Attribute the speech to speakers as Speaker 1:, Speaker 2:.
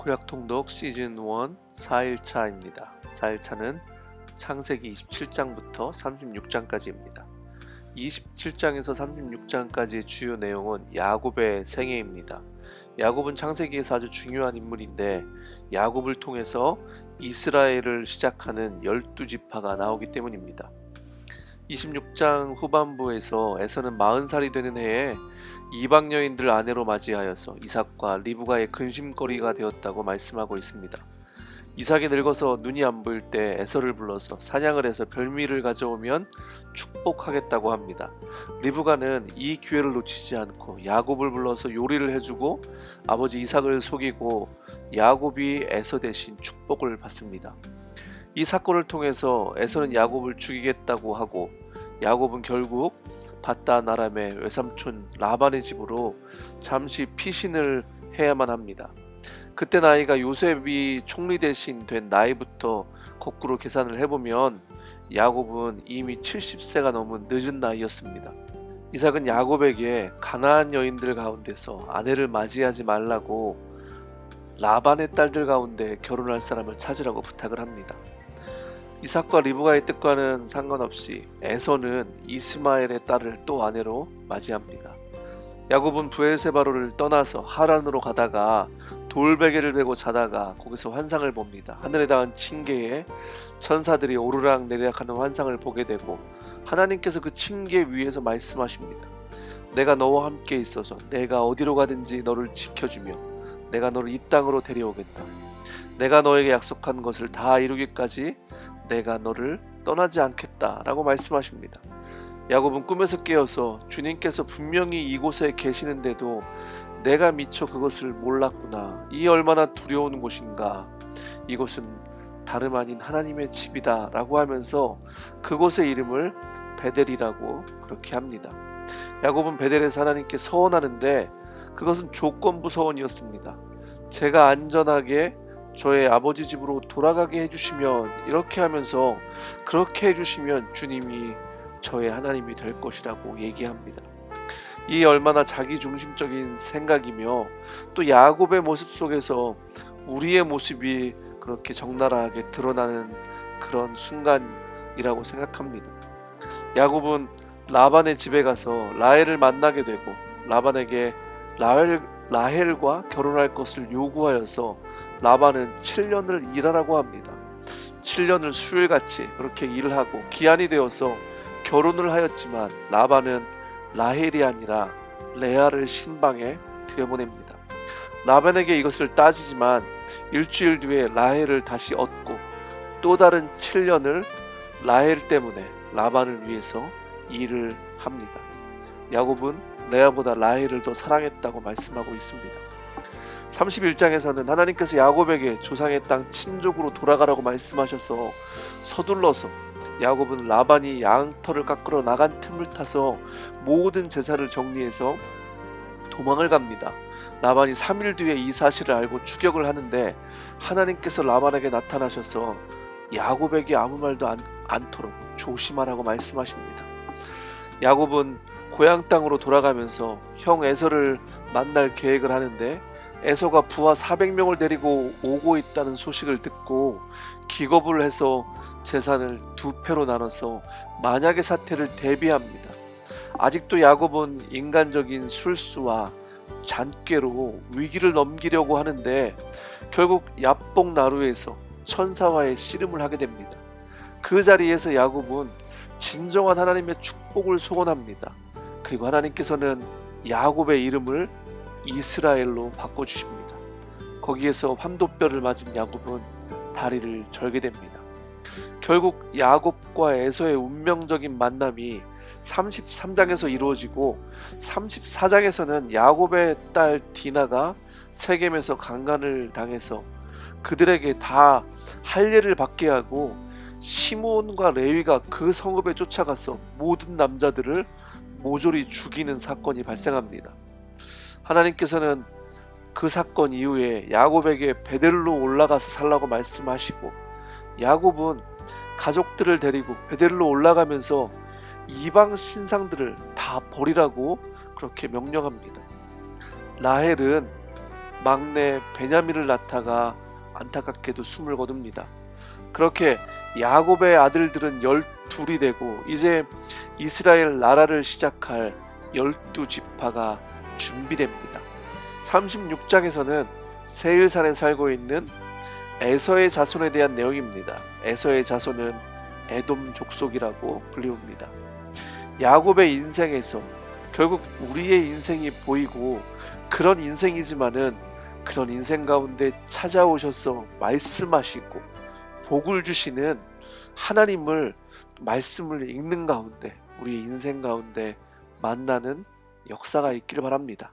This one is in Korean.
Speaker 1: 구약통독 시즌 1 4일차입니다. 4일차는 창세기 27장부터 36장까지입니다. 27장에서 36장까지의 주요 내용은 야곱의 생애입니다. 야곱은 창세기에서 아주 중요한 인물인데 야곱을 통해서 이스라엘을 시작하는 12지파가 나오기 때문입니다. 26장 후반부에서 에서는 40살이 되는 해에 이방 여인들 아내로 맞이하여서 이삭과 리브가의 근심거리가 되었다고 말씀하고 있습니다. 이삭이 늙어서 눈이 안 보일 때 에서를 불러서 사냥을 해서 별미를 가져오면 축복하겠다고 합니다. 리브가는 이 기회를 놓치지 않고 야곱을 불러서 요리를 해주고 아버지 이삭을 속이고 야곱이 에서 대신 축복을 받습니다. 이 사건을 통해서 에서는 야곱을 죽이겠다고 하고 야곱은 결국 바단 아람의 외삼촌 라반의 집으로 잠시 피신을 해야만 합니다. 그때 나이가 요셉이 총리 대신 된 나이부터 거꾸로 계산을 해보면 야곱은 이미 70세가 넘은 늦은 나이였습니다. 이삭은 야곱에게 가나안 여인들 가운데서 아내를 맞이하지 말라고 라반의 딸들 가운데 결혼할 사람을 찾으라고 부탁을 합니다. 이삭과 리브가의 뜻과는 상관없이 에서는 이스마엘의 딸을 또 아내로 맞이합니다. 야곱은 브엘세바로를 떠나서 하란으로 가다가 돌베개를 베고 자다가 거기서 환상을 봅니다. 하늘에 닿은 층계에 천사들이 오르락 내리락하는 환상을 보게 되고 하나님께서 그 층계 위에서 말씀하십니다. 내가 너와 함께 있어서 내가 어디로 가든지 너를 지켜주며 내가 너를 이 땅으로 데려오겠다. 내가 너에게 약속한 것을 다 이루기까지 내가 너를 떠나지 않겠다 라고 말씀하십니다. 야곱은 꿈에서 깨어서 주님께서 분명히 이곳에 계시는데도 내가 미처 그것을 몰랐구나. 이 얼마나 두려운 곳인가. 이곳은 다름 아닌 하나님의 집이다 라고 하면서 그곳의 이름을 베델이라고 그렇게 합니다. 야곱은 베델에서 하나님께 서원하는데 그것은 조건부 서원이었습니다. 제가 안전하게 저의 아버지 집으로 돌아가게 해주시면, 이렇게 하면서 그렇게 해주시면 주님이 저의 하나님이 될 것이라고 얘기합니다. 이 얼마나 자기중심적인 생각이며 또 야곱의 모습 속에서 우리의 모습이 그렇게 적나라하게 드러나는 그런 순간이라고 생각합니다. 야곱은 라반의 집에 가서 라헬을 만나게 되고 라반에게 라헬과 결혼할 것을 요구하여서 라반은 7년을 일하라고 합니다. 7년을 수일같이 그렇게 일을 하고 기한이 되어서 결혼을 하였지만 라반은 라헬이 아니라 레아를 신방에 들여보냅니다. 라반에게 이것을 따지지만 일주일 뒤에 라헬을 다시 얻고 또 다른 7년을 라헬 때문에 라반을 위해서 일을 합니다. 야곱은 레아보다 라헬을 더 사랑했다고 말씀하고 있습니다. 31장에서는 하나님께서 야곱에게 조상의 땅 친족으로 돌아가라고 말씀하셔서 서둘러서 야곱은 라반이 양털을 깎으러 나간 틈을 타서 모든 재산을 정리해서 도망을 갑니다. 라반이 3일 뒤에 이 사실을 알고 추격을 하는데 하나님께서 라반에게 나타나셔서 야곱에게 아무 말도 않도록 조심하라고 말씀하십니다. 야곱은 고향 땅으로 돌아가면서 형 에서를 만날 계획을 하는데 에서가 부하 400명을 데리고 오고 있다는 소식을 듣고 기겁을 해서 재산을 2패로 나눠서 만약의 사태를 대비합니다. 아직도 야곱은 인간적인 술수와 잔꾀로 위기를 넘기려고 하는데 결국 야복 나루에서 천사와의 씨름을 하게 됩니다. 그 자리에서 야곱은 진정한 하나님의 축복을 소원합니다. 그리고 하나님께서는 야곱의 이름을 이스라엘로 바꿔주십니다. 거기에서 환도뼈를 맞은 야곱은 다리를 절게 됩니다. 결국 야곱과 에서의 운명적인 만남이 33장에서 이루어지고 34장에서는 야곱의 딸 디나가 세겜에서 강간을 당해서 그들에게 다 할례를 받게 하고 시므온과 레위가 그 성읍에 쫓아가서 모든 남자들을 모조리 죽이는 사건이 발생합니다. 하나님께서는 그 사건 이후에 야곱에게 베델로 올라가서 살라고 말씀하시고 야곱은 가족들을 데리고 베델로 올라가면서 이방 신상들을 다 버리라고 그렇게 명령합니다. 라헬은 막내 베냐민을 낳다가 안타깝게도 숨을 거둡니다. 그렇게 야곱의 아들들은 12이 되고 이제 이스라엘 나라를 시작할 12지파가 준비됩니다. 36장에서는 세일산에 살고 있는 에서의 자손에 대한 내용입니다. 에서의 자손은 에돔 족속이라고 불리웁니다. 야곱의 인생에서 결국 우리의 인생이 보이고 그런 인생이지만은 그런 인생 가운데 찾아오셔서 말씀하시고 복을 주시는 하나님을 말씀을 읽는 가운데 우리의 인생 가운데 만나는 역사가 있기를 바랍니다.